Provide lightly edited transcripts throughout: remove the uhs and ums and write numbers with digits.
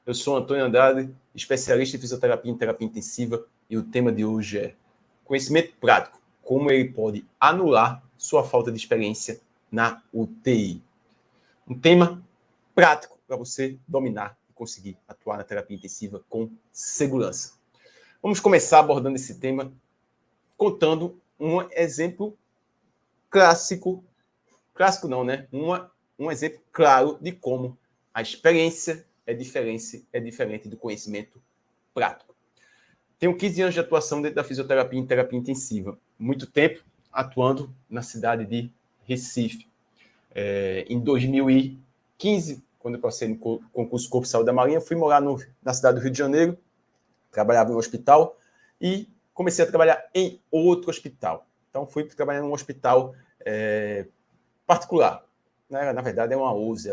Eu sou Antônio Andrade, especialista em fisioterapia e terapia intensiva, e o tema de hoje é conhecimento prático, como ele pode anular sua falta de experiência na UTI. Um tema prático para você dominar e conseguir atuar na terapia intensiva com segurança. Vamos começar abordando esse tema contando um exemplo clássico não, né? Um exemplo claro de como a experiência é diferente do conhecimento prático. Tenho 15 anos de atuação dentro da fisioterapia em terapia intensiva. Muito tempo atuando na cidade de Recife. Em 2015, quando eu passei no concurso Corpo de Saúde da Marinha, fui morar na cidade do Rio de Janeiro, trabalhava em um hospital e comecei a trabalhar em outro hospital. Então, fui trabalhar em um hospital particular. Na verdade, é uma USE,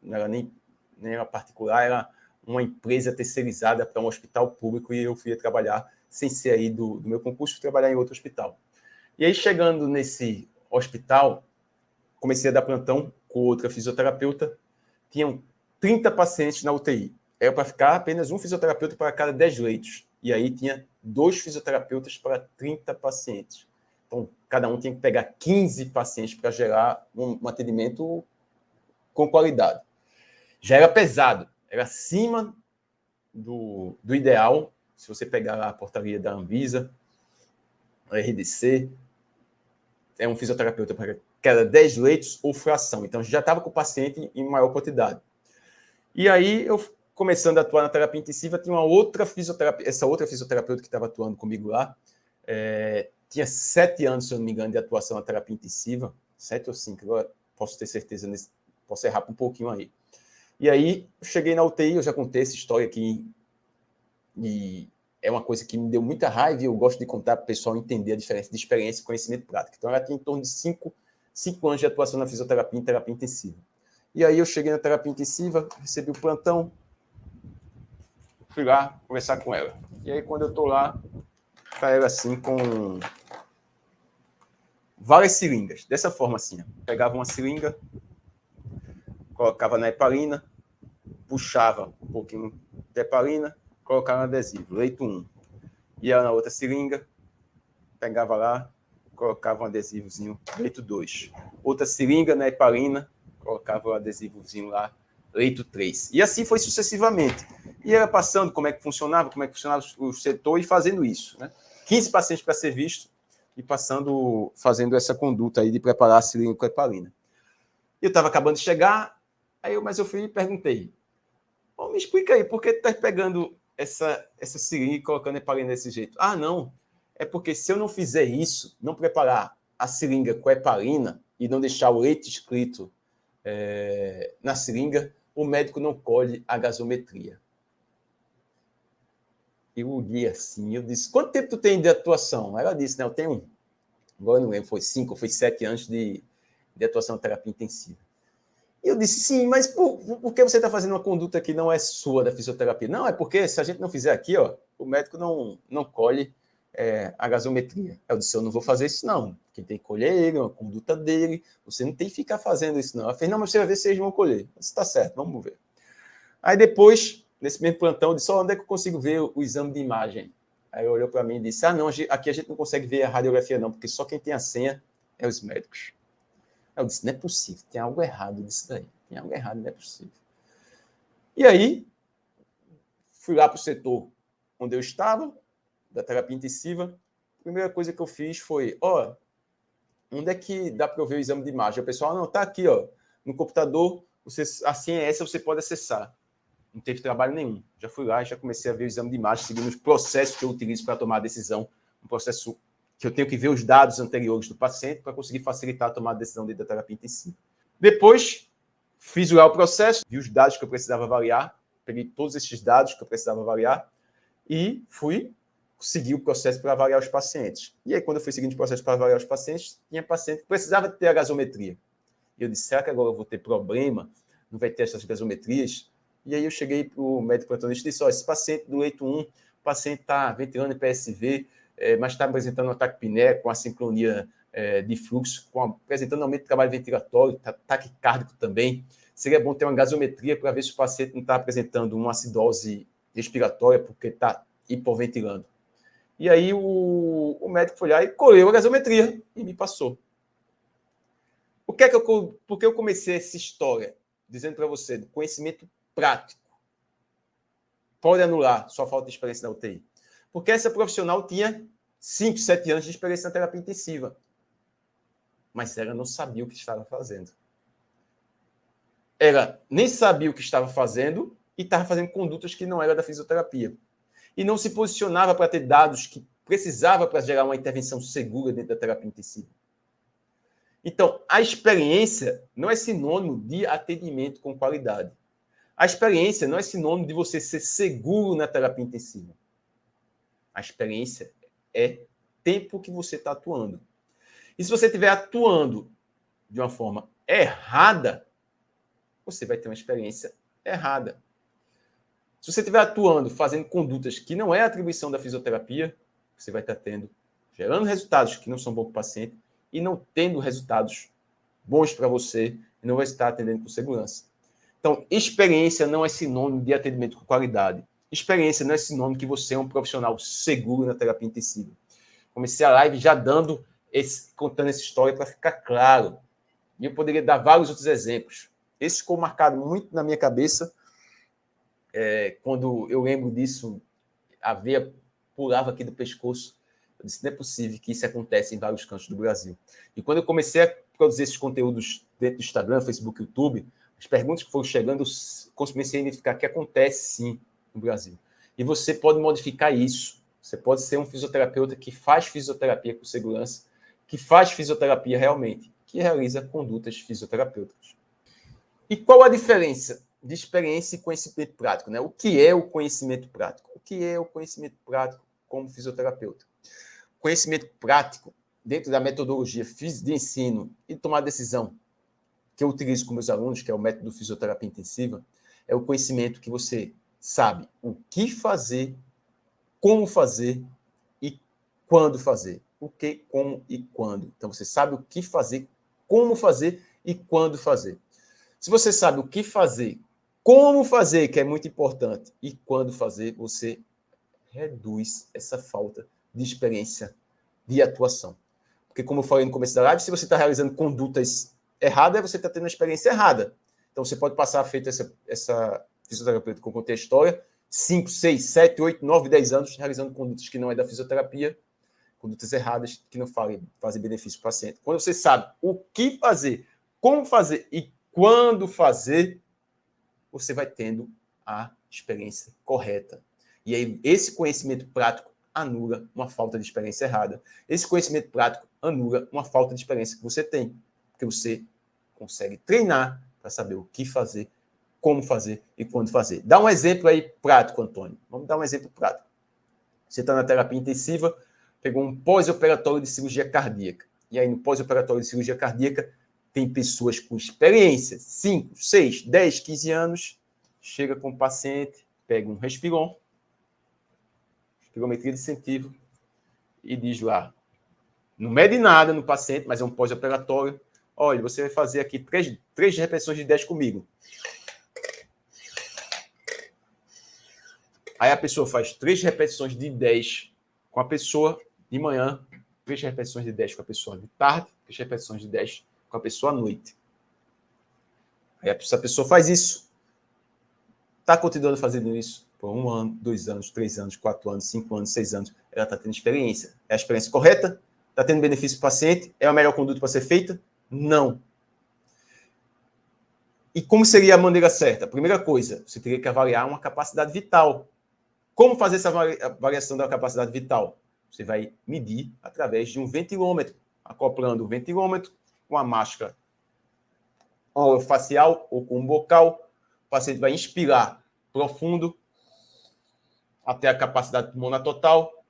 não era nem era particular, era uma empresa terceirizada para um hospital público e eu fui trabalhar, sem ser aí do meu concurso, trabalhar em outro hospital. E aí, chegando nesse hospital, comecei a dar plantão com outra fisioterapeuta, tinham 30 pacientes na UTI. Era para ficar apenas um fisioterapeuta para cada 10 leitos. E aí tinha 2 fisioterapeutas para 30 pacientes. Então, cada um tinha que pegar 15 pacientes para gerar um atendimento com qualidade. Já era pesado, era acima do ideal. Se você pegar a portaria da Anvisa, a RDC, é um fisioterapeuta para cada 10 leitos ou fração. Então, já estava com o paciente em maior quantidade. E aí, eu começando a atuar na terapia intensiva, tinha essa outra fisioterapeuta que estava atuando comigo lá, tinha 7 anos, se eu não me engano, de atuação na terapia intensiva, 7 ou 5, agora posso ter certeza, posso errar um pouquinho aí. E aí, eu cheguei na UTI, eu já contei essa história aqui, e é uma coisa que me deu muita raiva e eu gosto de contar para o pessoal entender a diferença de experiência e conhecimento prático. Então, ela tinha em torno de 5 anos de atuação na fisioterapia e terapia intensiva. E aí, eu cheguei na terapia intensiva, recebi o plantão, fui lá conversar com ela. E aí, quando eu estou lá, para ela assim, com várias seringas, dessa forma assim, pegava uma seringa, colocava na heparina, puxava um pouquinho de heparina, colocava no adesivo, leito 1. Ia na outra seringa, pegava lá, colocava um adesivozinho, leito 2. Outra seringa na heparina, colocava um adesivozinho lá, leito 3. E assim foi sucessivamente. E ela passando como é que funcionava o setor e fazendo isso, né? 15 pacientes para ser visto e fazendo essa conduta aí de preparar a seringa com heparina. Eu estava acabando de chegar, mas eu fui e perguntei, me explica aí, por que tu tá pegando essa seringa e colocando heparina desse jeito? Ah, não, é porque se eu não fizer isso, não preparar a seringa com heparina e não deixar o leite escrito na seringa, o médico não colhe a gasometria. Eu olhei assim, eu disse, quanto tempo tu tem de atuação? Ela disse, né, eu tenho, agora não lembro, foi 5 ou foi 7 anos de atuação na terapia intensiva. E eu disse, sim, mas por que você está fazendo uma conduta que não é sua da fisioterapia? Não, é porque se a gente não fizer aqui, ó, o médico não colhe a gasometria. Eu disse, eu não vou fazer isso não. Quem tem que colher é ele, é uma conduta dele. Você não tem que ficar fazendo isso não. Ela fez, não, mas você vai ver se eles vão colher. Eu disse, tá certo, vamos ver. Aí depois, nesse mesmo plantão, eu disse, onde é que eu consigo ver o exame de imagem? Aí ele olhou para mim e disse, não, aqui a gente não consegue ver a radiografia não, porque só quem tem a senha é os médicos. Eu disse, não é possível, tem algo errado nisso daí. Tem algo errado, não é possível. E aí, fui lá para o setor onde eu estava, da terapia intensiva. A primeira coisa que eu fiz foi, onde é que dá para eu ver o exame de imagem? O pessoal, não, está aqui, no computador, a senha é essa, você pode acessar. Não teve trabalho nenhum. Já fui lá e já comecei a ver o exame de imagem, seguindo os processos que eu utilizo para tomar a decisão, um processo que eu tenho que ver os dados anteriores do paciente para conseguir facilitar a tomada de decisão dentro da terapia intensiva. Depois, fiz lá o processo, vi os dados que eu precisava avaliar, peguei todos esses dados que eu precisava avaliar e fui seguir o processo para avaliar os pacientes. E aí, quando eu fui seguindo o processo para avaliar os pacientes, tinha paciente que precisava ter a gasometria. E eu disse, será que agora eu vou ter problema? Não vai ter essas gasometrias? E aí eu cheguei para o médico plantonista e disse, esse paciente do leito 1, o paciente está ventilando em PSV, mas está apresentando um ataque piné com assincronia de fluxo, apresentando aumento de trabalho ventilatório, taquicárdico também. seria bom ter uma gasometria para ver se o paciente não está apresentando uma acidose respiratória porque está hipoventilando. E aí o médico foi lá e colheu a gasometria e me passou. Por que eu comecei essa história dizendo para você do conhecimento prático pode anular sua falta de experiência na UTI? Porque essa profissional tinha 5, 7 anos de experiência na terapia intensiva, mas ela não sabia o que estava fazendo. Ela nem sabia o que estava fazendo e estava fazendo condutas que não eram da fisioterapia. E não se posicionava para ter dados que precisava para gerar uma intervenção segura dentro da terapia intensiva. Então, a experiência não é sinônimo de atendimento com qualidade. A experiência não é sinônimo de você ser seguro na terapia intensiva. A experiência é tempo que você está atuando. E se você estiver atuando de uma forma errada, você vai ter uma experiência errada. Se você estiver atuando, fazendo condutas que não é atribuição da fisioterapia, você vai estar gerando resultados que não são bons para o paciente e não tendo resultados bons para você e não vai estar atendendo com segurança. Então, experiência não é sinônimo de atendimento com qualidade. Experiência não é sinônimo que você é um profissional seguro na terapia intensiva. Comecei a live já contando essa história para ficar claro. E eu poderia dar vários outros exemplos. Esse ficou marcado muito na minha cabeça. Quando eu lembro disso, a veia pulava aqui do pescoço. Eu disse, não é possível que isso aconteça em vários cantos do Brasil. E quando eu comecei a produzir esses conteúdos dentro do Instagram, Facebook, YouTube, as perguntas que foram chegando, eu comecei a identificar que acontece sim no Brasil. E você pode modificar isso. Você pode ser um fisioterapeuta que faz fisioterapia com segurança, que faz fisioterapia realmente, que realiza condutas fisioterapêuticas. E qual a diferença de experiência e conhecimento prático, né? O que é o conhecimento prático? O que é o conhecimento prático como fisioterapeuta? Conhecimento prático, dentro da metodologia de ensino e tomar decisão que eu utilizo com meus alunos, que é o método fisioterapia intensiva, é o conhecimento que você sabe o que fazer, como fazer e quando fazer. O que, como e quando. Então, você sabe o que fazer, como fazer e quando fazer. Se você sabe o que fazer, como fazer, que é muito importante, e quando fazer, você reduz essa falta de experiência de atuação. Porque, como eu falei no começo da live, se você está realizando condutas erradas, você está tendo uma experiência errada. Então, você pode passar a feita essa fisioterapeuta que eu contei a história, 5, 6, 7, 8, 9, 10 anos, realizando condutas que não é da fisioterapia, condutas erradas que não fazem benefício para o paciente. Quando você sabe o que fazer, como fazer e quando fazer, você vai tendo a experiência correta. E aí, esse conhecimento prático anula uma falta de experiência errada. Esse conhecimento prático anula uma falta de experiência que você tem. Porque você consegue treinar para saber o que fazer, como fazer e quando fazer. Dá um exemplo aí prático, Antônio. Vamos dar um exemplo prático. Você está na terapia intensiva, pegou um pós-operatório de cirurgia cardíaca. E aí, no pós-operatório de cirurgia cardíaca, tem pessoas com experiência, 5, 6, 10, 15 anos, chega com o paciente, pega um respiron, espirometria de incentivo, e diz lá, não mede nada no paciente, mas é um pós-operatório, olha, você vai fazer aqui 3 repetições de 10 comigo. Aí a pessoa faz 3 repetições de 10 com a pessoa de manhã, 3 repetições de 10 com a pessoa de tarde, 3 repetições de 10 com a pessoa à noite. Aí essa pessoa faz isso. Está continuando fazendo isso por 1 ano, 2 anos, 3 anos, 4 anos, 5 anos, 6 anos. Ela está tendo experiência. É a experiência correta? Está tendo benefício para o paciente? É a melhor conduta para ser feita? Não. E como seria a maneira certa? Primeira coisa, você teria que avaliar uma capacidade vital. Como fazer essa avaliação da capacidade vital? Você vai medir através de um ventilômetro, acoplando o ventilômetro com a máscara orofacial ou com um bocal. O paciente vai inspirar profundo até a capacidade pulmonar total.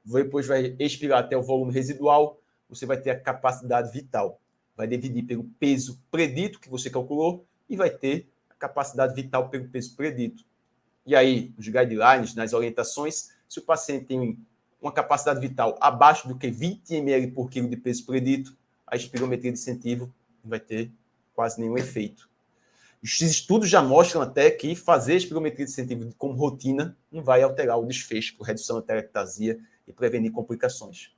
Depois vai expirar até o volume residual. Você vai ter a capacidade vital. Vai dividir pelo peso predito que você calculou e vai ter a capacidade vital pelo peso predito. E aí, nos guidelines, nas orientações, se o paciente tem uma capacidade vital abaixo do que 20 ml por quilo de peso predito, a espirometria de incentivo vai ter quase nenhum efeito. Os estudos já mostram até que fazer espirometria de incentivo como rotina não vai alterar o desfecho por redução da telectasia e prevenir complicações.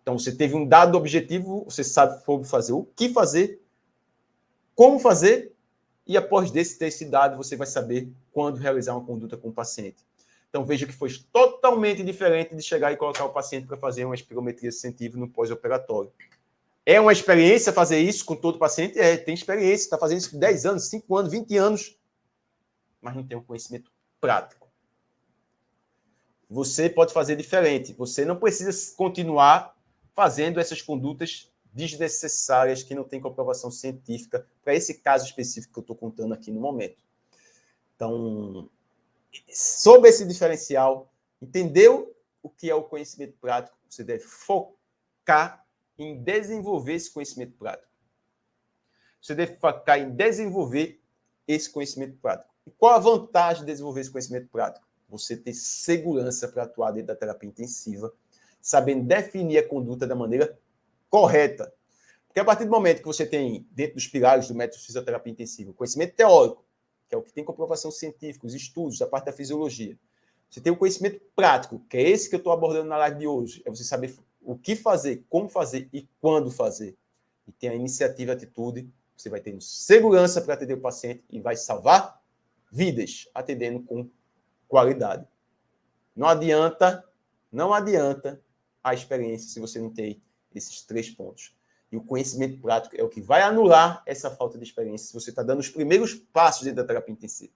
Então, você teve um dado objetivo, você sabe fazer o que fazer, como fazer, e após ter esse dado, você vai saber quando realizar uma conduta com o paciente. Então, veja que foi totalmente diferente de chegar e colocar o paciente para fazer uma espirometria de incentivo no pós-operatório. É uma experiência fazer isso com todo paciente? É, tem experiência, está fazendo isso por 10 anos, 5 anos, 20 anos, mas não tem um conhecimento prático. Você pode fazer diferente. Você não precisa continuar fazendo essas condutas desnecessárias que não têm comprovação científica para esse caso específico que eu estou contando aqui no momento. Então, sobre esse diferencial, entendeu o que é o conhecimento prático? Você deve focar em desenvolver esse conhecimento prático. Você deve focar em desenvolver esse conhecimento prático. E qual a vantagem de desenvolver esse conhecimento prático? Você ter segurança para atuar dentro da terapia intensiva, sabendo definir a conduta da maneira correta. Porque a partir do momento que você tem, dentro dos pilares do método de fisioterapia intensiva, o conhecimento teórico, que é o que tem comprovação científica, os estudos, a parte da fisiologia, você tem o conhecimento prático, que é esse que eu estou abordando na live de hoje, é você saber o que fazer, como fazer e quando fazer. E tem a iniciativa e atitude, você vai ter segurança para atender o paciente e vai salvar vidas, atendendo com qualidade. Não adianta a experiência se você não tem esses 3 pontos. E o conhecimento prático é o que vai anular essa falta de experiência se você está dando os primeiros passos dentro da terapia intensiva.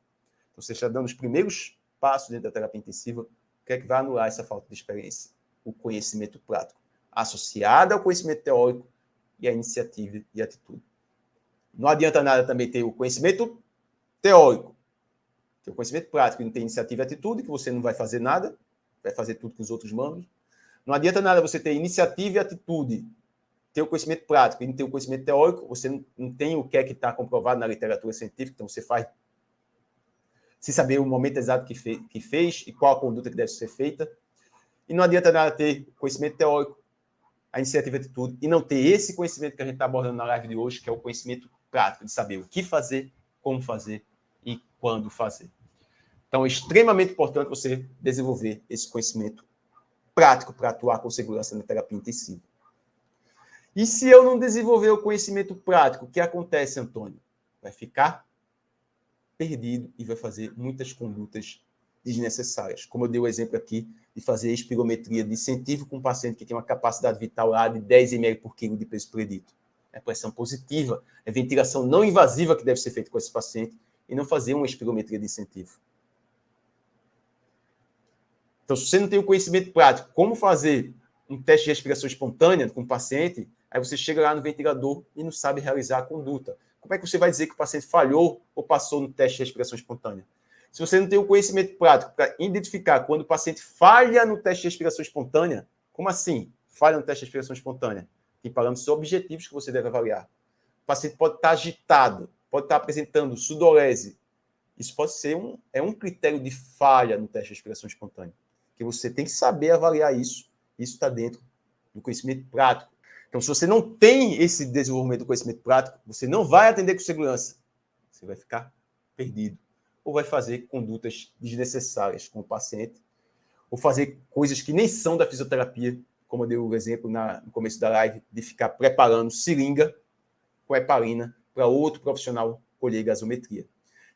Então, você está dando os primeiros passos dentro da terapia intensiva, o que é que vai anular essa falta de experiência? O conhecimento prático, associado ao conhecimento teórico e à iniciativa e atitude. Não adianta nada também ter o conhecimento teórico, ter o conhecimento prático e não ter iniciativa e atitude, que você não vai fazer nada, vai fazer tudo que os outros mandam. Não adianta nada você ter iniciativa e atitude, ter o conhecimento prático e não ter o conhecimento teórico, você não tem o que é que está comprovado na literatura científica, então você faz sem saber o momento exato que fez e qual a conduta que deve ser feita. E não adianta nada ter conhecimento teórico, a iniciativa e atitude, e não ter esse conhecimento que a gente está abordando na live de hoje, que é o conhecimento prático, de saber o que fazer, como fazer e quando fazer. Então, é extremamente importante você desenvolver esse conhecimento prático para atuar com segurança na terapia intensiva. E se eu não desenvolver o conhecimento prático, o que acontece, Antônio? Vai ficar perdido e vai fazer muitas condutas desnecessárias. Como eu dei o exemplo aqui de fazer espirometria de incentivo com um paciente que tem uma capacidade vital lá de 10 ml por quilo de peso predito. É pressão positiva, é ventilação não invasiva que deve ser feita com esse paciente e não fazer uma espirometria de incentivo. Então, se você não tem o conhecimento prático, como fazer um teste de respiração espontânea com o paciente, aí você chega lá no ventilador e não sabe realizar a conduta. Como é que você vai dizer que o paciente falhou ou passou no teste de respiração espontânea? Se você não tem o conhecimento prático para identificar quando o paciente falha no teste de respiração espontânea, como assim? Falha no teste de respiração espontânea? Tem parâmetros objetivos que você deve avaliar. O paciente pode estar agitado, pode estar apresentando sudorese. Isso pode ser um critério de falha no teste de respiração espontânea. Que você tem que saber avaliar isso. Isso está dentro do conhecimento prático. Então, se você não tem esse desenvolvimento do conhecimento prático, você não vai atender com segurança. Você vai ficar perdido. Ou vai fazer condutas desnecessárias com o paciente, ou fazer coisas que nem são da fisioterapia, como eu dei o exemplo no começo da live, de ficar preparando seringa com heparina para outro profissional colher gasometria.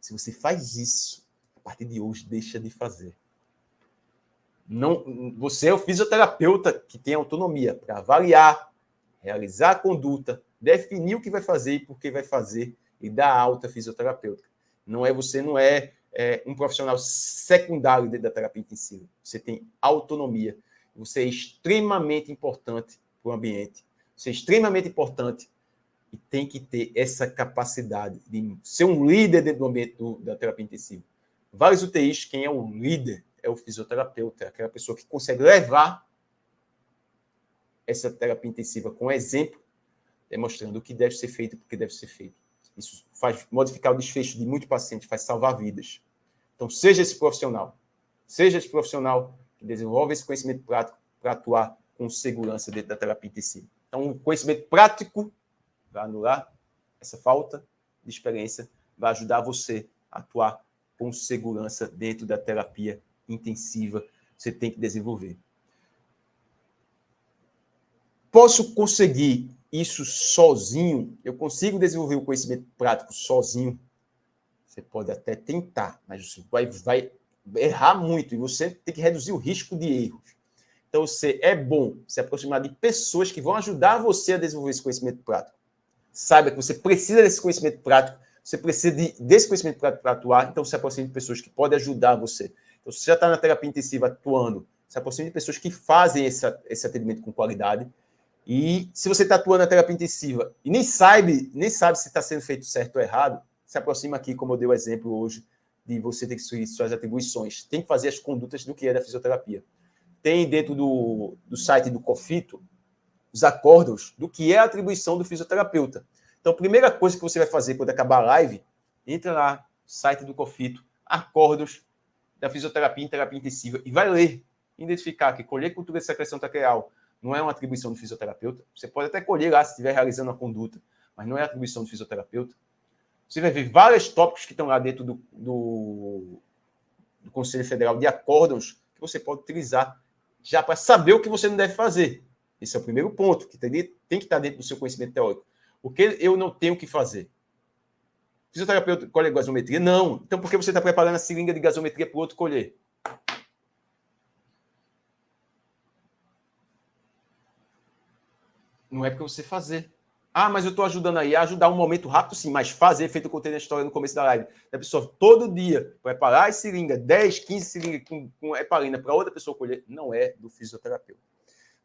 Se você faz isso, a partir de hoje, deixa de fazer. Não, você é o fisioterapeuta que tem autonomia para avaliar, realizar a conduta, definir o que vai fazer e por que vai fazer e dar alta fisioterapêutica. Você não é um profissional secundário dentro da terapia intensiva. Você tem autonomia. Você é extremamente importante para o ambiente. Você é extremamente importante e tem que ter essa capacidade de ser um líder dentro do ambiente da terapia intensiva. Vários UTIs, quem é o líder é o fisioterapeuta, é aquela pessoa que consegue levar essa terapia intensiva com exemplo, demonstrando o que deve ser feito e por que deve ser feito. Isso faz modificar o desfecho de muitos pacientes, faz salvar vidas. Então, seja esse profissional que desenvolve esse conhecimento prático para atuar com segurança dentro da terapia intensiva. Então, o conhecimento prático vai anular essa falta de experiência vai ajudar você a atuar com segurança dentro da terapia intensiva. Você tem que desenvolver. Posso conseguir isso sozinho? Eu consigo desenvolver o conhecimento prático sozinho? Você pode até tentar, mas você vai errar muito e você tem que reduzir o risco de erros. Então, é bom se aproximar de pessoas que vão ajudar você a desenvolver esse conhecimento prático. Saiba que você precisa desse conhecimento prático, você precisa desse conhecimento prático para atuar, então se aproxime de pessoas que podem ajudar você. Então, se você já está na terapia intensiva atuando, se aproxime de pessoas que fazem esse atendimento com qualidade. E se você está atuando na terapia intensiva e nem sabe se está sendo feito certo ou errado, se aproxima aqui, como eu dei o exemplo hoje, de você ter que seguir suas atribuições. Tem que fazer as condutas do que é da fisioterapia. Tem dentro do site do COFITO os acordos do que é a atribuição do fisioterapeuta. Então, a primeira coisa que você vai fazer quando acabar a live, entra lá no site do COFITO, acordos da fisioterapia em terapia intensiva, e vai ler, identificar que colher cultura de secreção traqueal não é uma atribuição do fisioterapeuta. Você pode até colher lá se estiver realizando a conduta, mas não é atribuição do fisioterapeuta. Você vai ver vários tópicos que estão lá dentro do Conselho Federal de acordos que você pode utilizar já para saber o que você não deve fazer. Esse é o primeiro ponto, que tem que estar dentro do seu conhecimento teórico. O que eu não tenho que fazer? Fisioterapeuta colhe gasometria? Não. Então, por que você está preparando a seringa de gasometria para o outro colher? Não é porque você fazer. Ah, mas eu estou ajudando aí a ajudar um momento rápido, sim, mas fazer, feito o que eu contei na história no começo da live. A pessoa todo dia preparar a seringa, 10, 15 seringas com heparina para outra pessoa colher, não é do fisioterapeuta.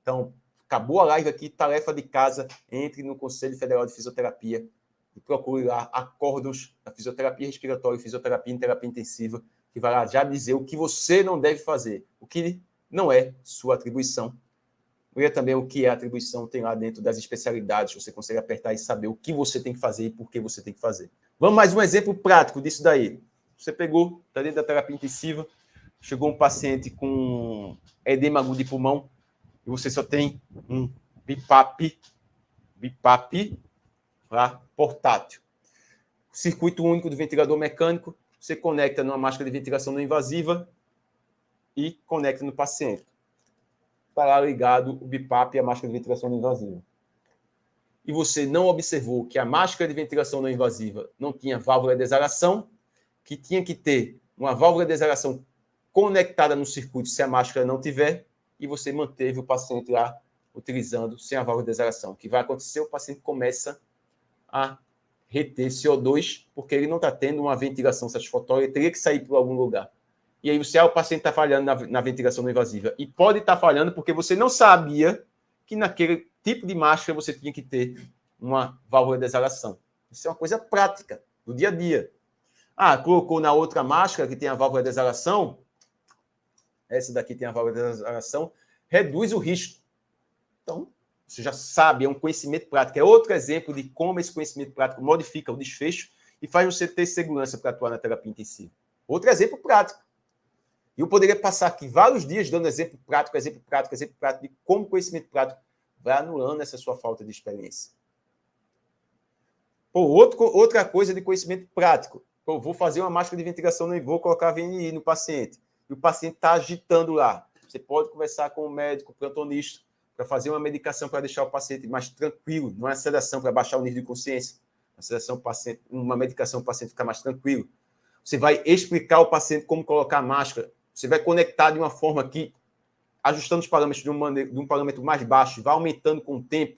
Então, acabou a live aqui, tarefa de casa, entre no Conselho Federal de Fisioterapia e procure lá acordos da fisioterapia respiratória e fisioterapia em terapia intensiva, que vai lá já dizer o que você não deve fazer, o que não é sua atribuição. E também o que é atribuição tem lá dentro das especialidades, você consegue apertar e saber o que você tem que fazer e por que você tem que fazer. Vamos mais um exemplo prático disso daí. Você pegou, está dentro da terapia intensiva, chegou um paciente com edema agudo de pulmão, e você só tem um BiPAP lá, portátil. Circuito único do ventilador mecânico, você conecta numa máscara de ventilação não invasiva e conecta no paciente. Está lá ligado o BiPAP e a máscara de ventilação não invasiva. E você não observou que a máscara de ventilação não invasiva não tinha válvula de exalação, que tinha que ter uma válvula de exalação conectada no circuito se a máscara não tiver, e você manteve o paciente lá utilizando sem a válvula de exalação. O que vai acontecer? O paciente começa a reter CO2, porque ele não está tendo uma ventilação satisfatória, ele teria que sair por algum lugar. E aí o paciente está falhando na ventilação não invasiva. E pode estar falhando porque você não sabia que naquele tipo de máscara você tinha que ter uma válvula de exalação. Isso é uma coisa prática, do dia a dia. Ah, colocou na outra máscara que tem a válvula de exalação, essa daqui tem a válvula de exalação, reduz o risco. Então, você já sabe, é um conhecimento prático. É outro exemplo de como esse conhecimento prático modifica o desfecho e faz você ter segurança para atuar na terapia intensiva. Outro exemplo prático. E eu poderia passar aqui vários dias dando exemplo prático de como o conhecimento prático vai anulando essa sua falta de experiência. Pô, outra coisa de conhecimento prático. Pô, vou fazer uma máscara de ventilação e vou colocar VNI no paciente. E o paciente está agitando lá. Você pode conversar com o médico, o plantonista, para fazer uma medicação para deixar o paciente mais tranquilo, não é sedação para baixar o nível de consciência. Uma medicação para o paciente ficar mais tranquilo. Você vai explicar ao paciente como colocar a máscara. Você vai conectar de uma forma que, ajustando os parâmetros de um parâmetro mais baixo, vai aumentando com o tempo.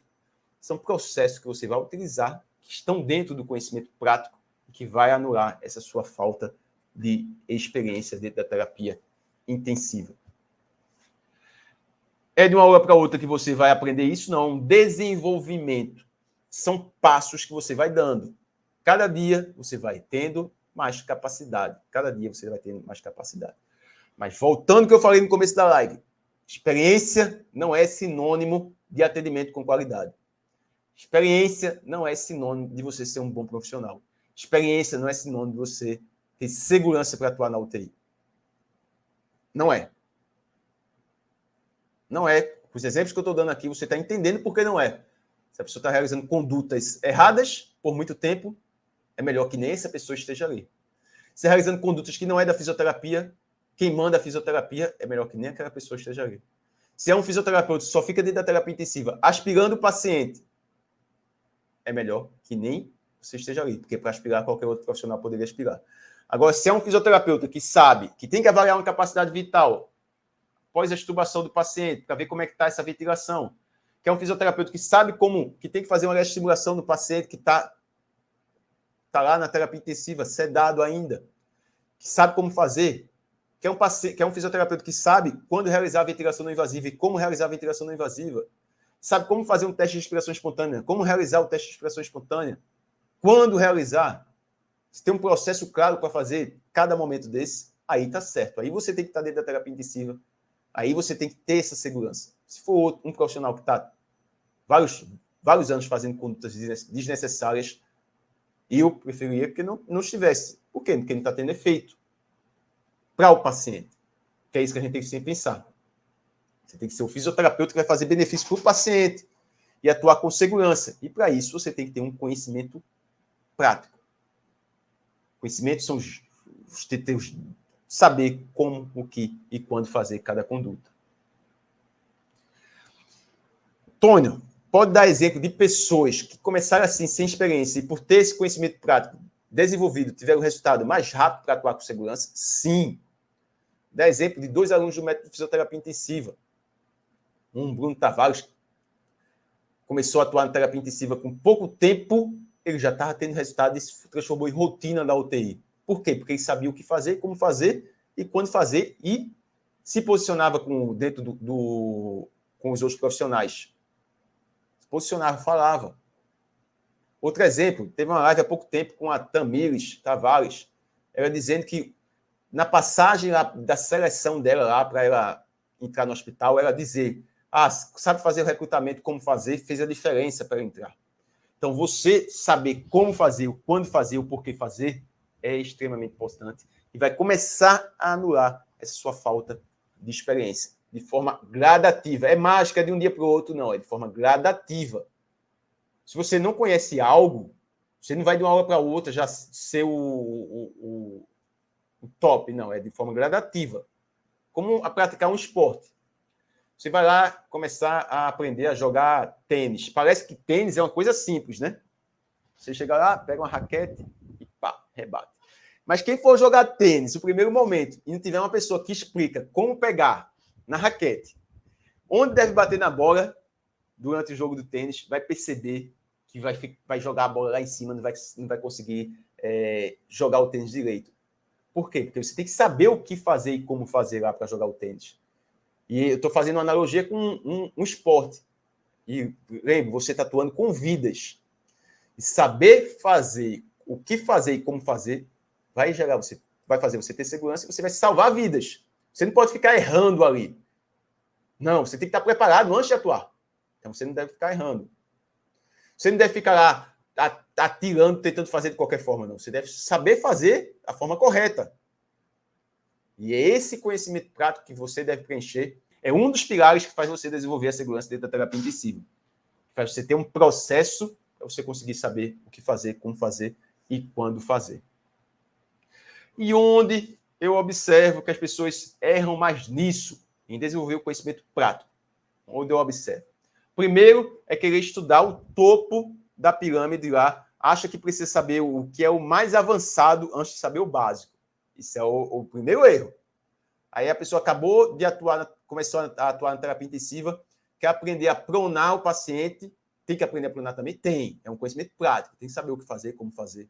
São processos que você vai utilizar, que estão dentro do conhecimento prático, e que vai anular essa sua falta de experiência dentro da terapia intensiva. É de uma hora para outra que você vai aprender isso? Não, um desenvolvimento. São passos que você vai dando. Cada dia você vai tendo mais capacidade. Cada dia você vai tendo mais capacidade. Mas voltando ao que eu falei no começo da live, experiência não é sinônimo de atendimento com qualidade. Experiência não é sinônimo de você ser um bom profissional. Experiência não é sinônimo de você ter segurança para atuar na UTI. Não é. Não é. Os exemplos que eu estou dando aqui, você está entendendo por que não é. Se a pessoa está realizando condutas erradas por muito tempo, é melhor que nem essa pessoa esteja ali. Se realizando condutas que não é da fisioterapia, quem manda a fisioterapia é melhor que nem aquela pessoa esteja ali. Se é um fisioterapeuta que só fica dentro da terapia intensiva aspirando o paciente, é melhor que nem você esteja ali, porque para aspirar, qualquer outro profissional poderia aspirar. Agora, se é um fisioterapeuta que sabe que tem que avaliar uma capacidade vital após a extubação do paciente, para ver como é que está essa ventilação, que é um fisioterapeuta que sabe como, que tem que fazer uma estimulação no paciente que está lá na terapia intensiva, sedado ainda, que sabe como fazer, que é um fisioterapeuta que sabe quando realizar a ventilação não invasiva e como realizar a ventilação não invasiva, sabe como fazer um teste de respiração espontânea, como realizar o teste de respiração espontânea, quando realizar, se tem um processo claro para fazer cada momento desse, aí está certo. Aí você tem que estar dentro da terapia intensiva, aí você tem que ter essa segurança. Se for um profissional que está vários anos fazendo condutas desnecessárias, eu preferiria que não estivesse. Por quê? Porque não está tendo efeito para o paciente. Que é isso que a gente tem que sempre pensar. Você tem que ser o fisioterapeuta que vai fazer benefício para o paciente e atuar com segurança. E para isso você tem que ter um conhecimento prático. Conhecimentos são saber como, o que e quando fazer cada conduta. Tônio, pode dar exemplo de pessoas que começaram assim, sem experiência, e por ter esse conhecimento prático desenvolvido, tiveram um resultado mais rápido para atuar com segurança? Sim. Dá exemplo de 2 alunos do método de fisioterapia intensiva. Um, Bruno Tavares, começou a atuar na terapia intensiva com pouco tempo, ele já estava tendo resultado e se transformou em rotina da UTI. Por quê? Porque ele sabia o que fazer, como fazer e quando fazer, e se posicionava dentro com os outros profissionais. Se posicionava, falava. Outro exemplo, teve uma live há pouco tempo com a Tamires Tavares, ela dizendo que na passagem da seleção dela lá, para ela entrar no hospital, ela dizer, sabe fazer o recrutamento, como fazer, fez a diferença para ela entrar. Então, você saber como fazer, o quando fazer, o porquê fazer, é extremamente importante e vai começar a anular essa sua falta de experiência, de forma gradativa. É mágica de um dia para o outro, não, é de forma gradativa. Se você não conhece algo, você não vai de uma hora para outra já ser o top, não, é de forma gradativa. Como a praticar um esporte. Você vai lá começar a aprender a jogar tênis. Parece que tênis é uma coisa simples, né? Você chega lá, pega uma raquete e pá, rebate. Mas quem for jogar tênis no primeiro momento e não tiver uma pessoa que explica como pegar na raquete, onde deve bater na bola durante o jogo do tênis, vai perceber que vai jogar a bola lá em cima, não vai conseguir jogar o tênis direito. Por quê? Porque você tem que saber o que fazer e como fazer lá para jogar o tênis. E eu estou fazendo uma analogia com um esporte. E lembre, você está atuando com vidas. E saber fazer o que fazer e como fazer vai fazer você ter segurança e você vai salvar vidas. Você não pode ficar errando ali. Não, você tem que estar preparado antes de atuar. Então você não deve ficar errando. Você não deve ficar lá atirando, tentando fazer de qualquer forma, não. Você deve saber fazer da forma correta. E é esse conhecimento prático que você deve preencher é um dos pilares que faz você desenvolver a segurança dentro da terapia intensiva. Faz você ter um processo para você conseguir saber o que fazer, como fazer e quando fazer. E onde eu observo que as pessoas erram mais nisso, em desenvolver o conhecimento prático. Onde eu observo. Primeiro é querer estudar o topo da pirâmide lá, acha que precisa saber o que é o mais avançado antes de saber o básico. Isso é o primeiro erro. Aí a pessoa acabou de começou a atuar na terapia intensiva, quer aprender a pronar o paciente, tem que aprender a pronar também? Tem. É um conhecimento prático, tem que saber o que fazer, como fazer.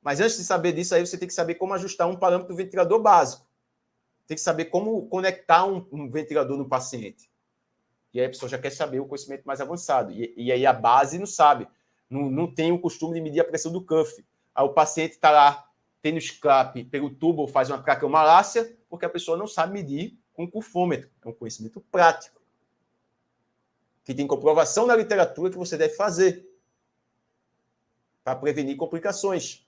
Mas antes de saber disso, aí você tem que saber como ajustar um parâmetro do ventilador básico. Tem que saber como conectar um ventilador no paciente. E aí a pessoa já quer saber o conhecimento mais avançado. E aí a base não sabe. Não tem o costume de medir a pressão do cuff. Aí o paciente está lá, tem no scrap, pega o tubo, faz uma traqueomalácia, porque a pessoa não sabe medir com o cufômetro. É um conhecimento prático. Que tem comprovação na literatura que você deve fazer para prevenir complicações.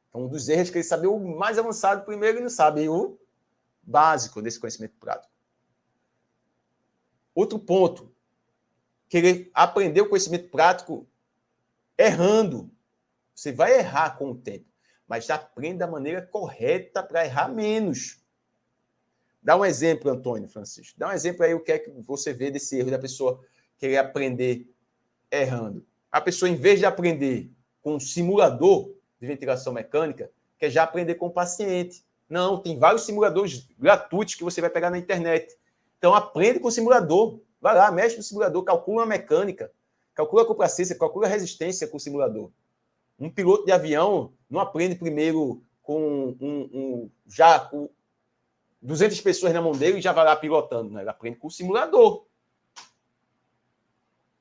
Então, um dos erros é que ele sabe o mais avançado primeiro e não sabe o básico desse conhecimento prático. Outro ponto, querer aprender o conhecimento prático errando. Você vai errar com o tempo, mas aprenda da maneira correta para errar menos. Dá um exemplo, Antônio Francisco. Dá um exemplo aí, o que é que você vê desse erro da pessoa querer aprender errando. A pessoa, em vez de aprender com um simulador de ventilação mecânica, quer já aprender com o paciente. Não, tem vários simuladores gratuitos que você vai pegar na internet. Então, aprende com o simulador. Vai lá, mexe no simulador, calcula a mecânica, calcula a complacência, calcula a resistência com o simulador. Um piloto de avião não aprende primeiro com já com 200 pessoas na mão dele e já vai lá pilotando. Né? Ele aprende com o simulador.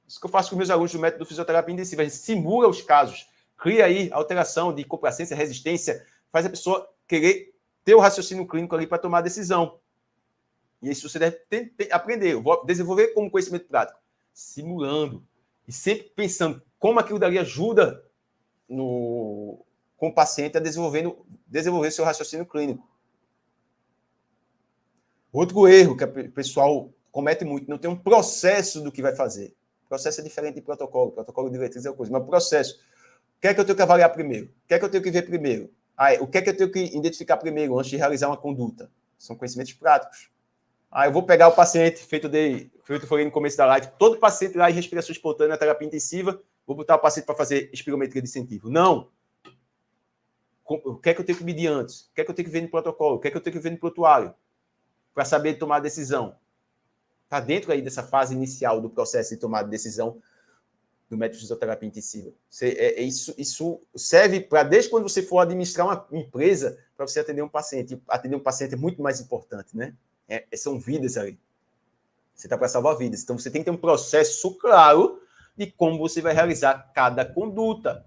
Isso que eu faço com meus alunos do método fisioterapia intensiva. A gente simula os casos, cria aí alteração de complacência, resistência, faz a pessoa querer ter o raciocínio clínico ali para tomar a decisão. E isso você deve aprender. Eu vou desenvolver como conhecimento prático, simulando. E sempre pensando como aquilo dali ajuda com o paciente a desenvolver seu raciocínio clínico. Outro erro que o pessoal comete muito, não tem um processo do que vai fazer. O processo é diferente de protocolo. Protocolo de diretriz é uma coisa, mas o processo. O que é que eu tenho que avaliar primeiro? O que é que eu tenho que ver primeiro? O que é que eu tenho que identificar primeiro antes de realizar uma conduta? São conhecimentos práticos. Eu vou pegar o paciente, feito foi no começo da live, todo paciente lá em respiração espontânea na terapia intensiva, vou botar o paciente para fazer espirometria de incentivo. Não. O que é que eu tenho que medir antes? O que é que eu tenho que ver no protocolo? O que é que eu tenho que ver no prontuário? Para saber tomar a decisão. Está dentro aí dessa fase inicial do processo de tomada de decisão do método de fisioterapia intensiva. Isso serve para, desde quando você for administrar uma empresa, para você atender um paciente. Atender um paciente é muito mais importante, né? São vidas ali. Você está para salvar vidas. Então, você tem que ter um processo claro de como você vai realizar cada conduta.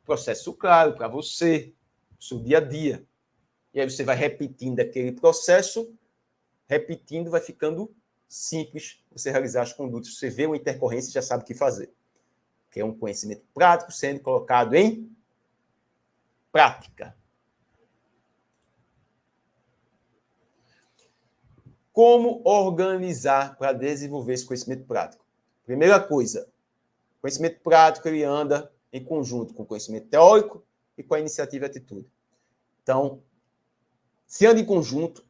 Processo claro para você, seu dia a dia. E aí você vai repetindo aquele processo, repetindo, vai ficando simples você realizar as condutas. Você vê uma intercorrência e já sabe o que fazer. Que é um conhecimento prático sendo colocado em prática. Como organizar para desenvolver esse conhecimento prático? Primeira coisa, conhecimento prático ele anda em conjunto com o conhecimento teórico e com a iniciativa e atitude. Então, se anda em conjunto,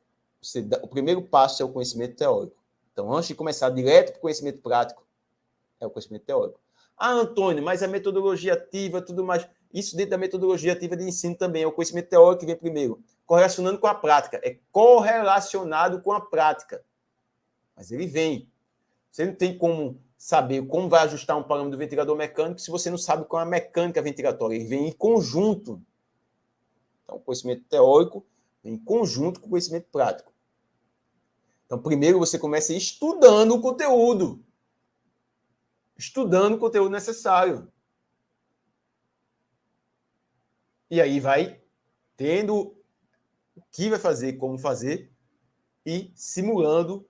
o primeiro passo é o conhecimento teórico. Então, antes de começar direto para o conhecimento prático, é o conhecimento teórico. Antônio, mas a metodologia ativa, tudo mais. Isso dentro da metodologia ativa de ensino também é o conhecimento teórico que vem primeiro. Correlacionando com a prática. É correlacionado com a prática. Mas ele vem. Você não tem como saber como vai ajustar um parâmetro do ventilador mecânico se você não sabe qual é a mecânica ventilatória. Ele vem em conjunto. Então, o conhecimento teórico vem em conjunto com o conhecimento prático. Então, primeiro você começa estudando o conteúdo. Estudando o conteúdo necessário. E aí vai tendo o que vai fazer, como fazer, e simulando,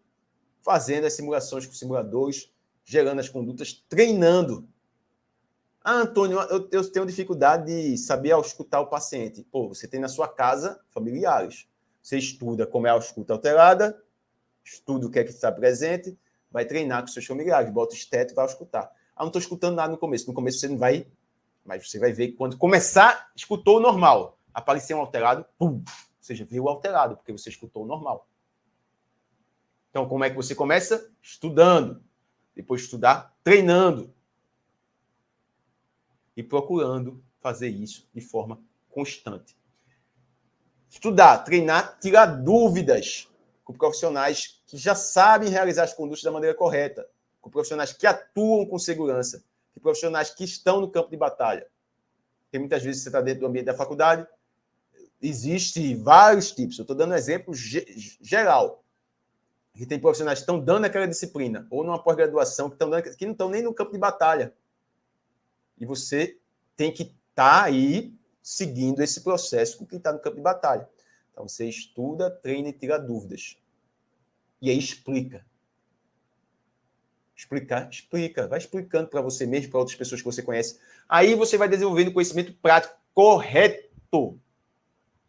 fazendo as simulações com simuladores, gerando as condutas, treinando. Antônio, eu tenho dificuldade de saber auscultar o paciente. Pô, você tem na sua casa familiares. Você estuda como é a ausculta alterada, estuda o que é que está presente, vai treinar com seus familiares, bota o esteto e vai auscultar. Não estou escutando nada no começo. No começo você não vai, mas você vai ver que quando começar, escutou o normal. Aparecer um alterado, pum! Você já viu o alterado, porque você escutou o normal. Então, como é que você começa? Estudando. Depois de estudar, treinando. E procurando fazer isso de forma constante. Estudar, treinar, tirar dúvidas com profissionais que já sabem realizar as condutas da maneira correta, com profissionais que atuam com segurança, com profissionais que estão no campo de batalha. Porque muitas vezes você está dentro do ambiente da faculdade, existem vários tipos. Eu estou dando um exemplo geral. Que tem profissionais que estão dando aquela disciplina, ou numa pós-graduação, que não estão nem no campo de batalha. E você tem que estar aí seguindo esse processo com quem está no campo de batalha. Então, você estuda, treina e tira dúvidas. E aí explica. Explica. Vai explicando para você mesmo, para outras pessoas que você conhece. Aí você vai desenvolvendo conhecimento prático correto.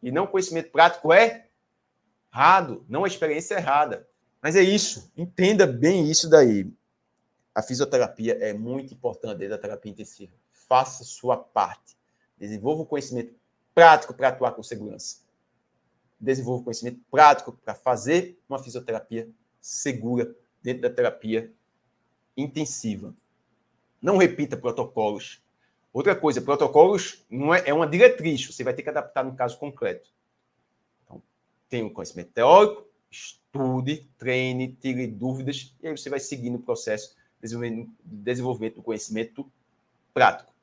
E não conhecimento prático errado. Não a experiência errada. Mas é isso. Entenda bem isso daí. A fisioterapia é muito importante dentro da terapia intensiva. Faça sua parte. Desenvolva um conhecimento prático para atuar com segurança. Desenvolva um conhecimento prático para fazer uma fisioterapia segura dentro da terapia intensiva. Não repita protocolos. Outra coisa, protocolos não é uma diretriz, você vai ter que adaptar no caso concreto. Então, tenha um conhecimento teórico, estude, treine, tire dúvidas, e aí você vai seguindo o processo de desenvolvimento do conhecimento prático.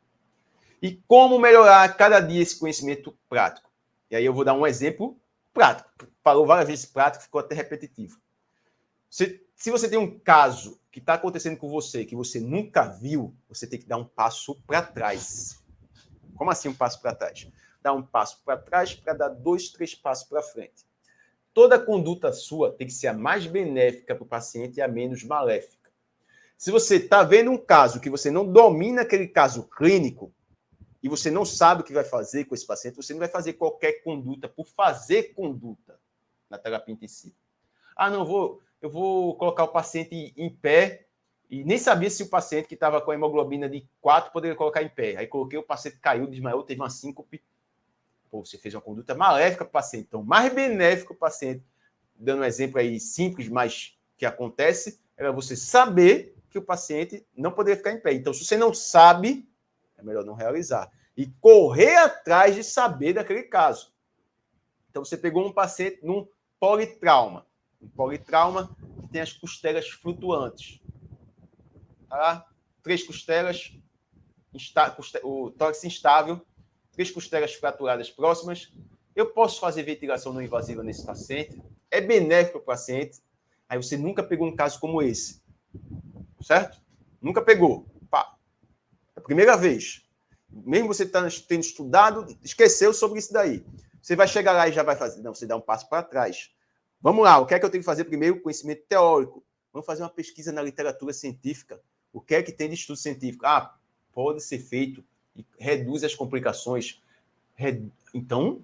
E como melhorar cada dia esse conhecimento prático? E aí eu vou dar um exemplo prático. Falou várias vezes prático, ficou até repetitivo. Se você tem um caso que está acontecendo com você, que você nunca viu, você tem que dar um passo para trás. Como assim um passo para trás? Dar um passo para trás para dar 2, 3 passos para frente. Toda conduta sua tem que ser a mais benéfica para o paciente e a menos maléfica. Se você está vendo um caso que você não domina aquele caso clínico e você não sabe o que vai fazer com esse paciente, você não vai fazer qualquer conduta por fazer conduta na terapia intensiva. Ah, não, eu vou colocar o paciente em pé e nem sabia se o paciente que estava com a hemoglobina de 4 poderia colocar em pé. Aí coloquei, o paciente caiu, desmaiou, teve uma síncope. Pô, você fez uma conduta maléfica para o paciente. Então, mais benéfico para o paciente, dando um exemplo aí simples, mas que acontece, era você saber que o paciente não poderia ficar em pé. Então, se você não sabe, é melhor não realizar. E correr atrás de saber daquele caso. Então, você pegou um paciente num politrauma. Um politrauma que tem as costelas flutuantes. Tá lá? 3 costelas, o tórax instável, 3 costelas fraturadas próximas. Eu posso fazer ventilação não invasiva nesse paciente? É benéfico para o paciente? Aí você nunca pegou um caso como esse. Certo? Nunca pegou. Pá. É a primeira vez. Mesmo você tendo estudado, esqueceu sobre isso daí. Você vai chegar lá e já vai fazer. Não, você dá um passo para trás. Vamos lá, o que é que eu tenho que fazer primeiro? Conhecimento teórico. Vamos fazer uma pesquisa na literatura científica. O que é que tem de estudo científico? Ah, pode ser feito e reduz as complicações. Então,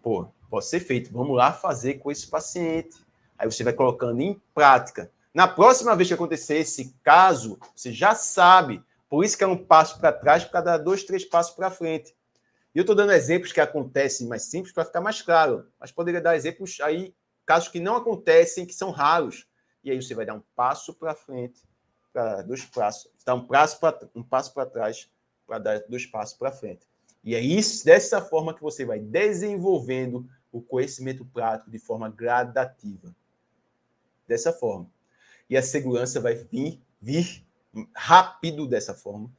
pode ser feito. Vamos lá fazer com esse paciente. Aí você vai colocando em prática. Na próxima vez que acontecer esse caso, você já sabe. Por isso que é um passo para trás para dar 2, 3 passos para frente. E eu estou dando exemplos que acontecem mais simples para ficar mais claro. Mas poderia dar exemplos aí, casos que não acontecem, que são raros. E aí você vai dar um passo para frente, para 2 passos. Dar um passo para trás, para dar 2 passos para frente. E é isso, dessa forma que você vai desenvolvendo o conhecimento prático de forma gradativa. Dessa forma. E a segurança vai vir rápido dessa forma.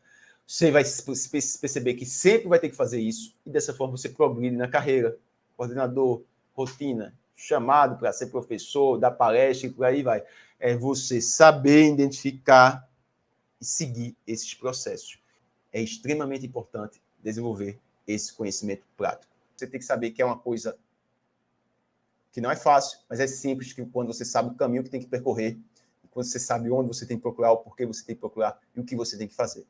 Você vai perceber que sempre vai ter que fazer isso, e dessa forma você progride na carreira. Coordenador, rotina, chamado para ser professor, dar palestra e por aí vai. É você saber identificar e seguir esses processos. É extremamente importante desenvolver esse conhecimento prático. Você tem que saber que é uma coisa que não é fácil, mas é simples, que quando você sabe o caminho que tem que percorrer, quando você sabe onde você tem que procurar, o porquê você tem que procurar e o que você tem que fazer.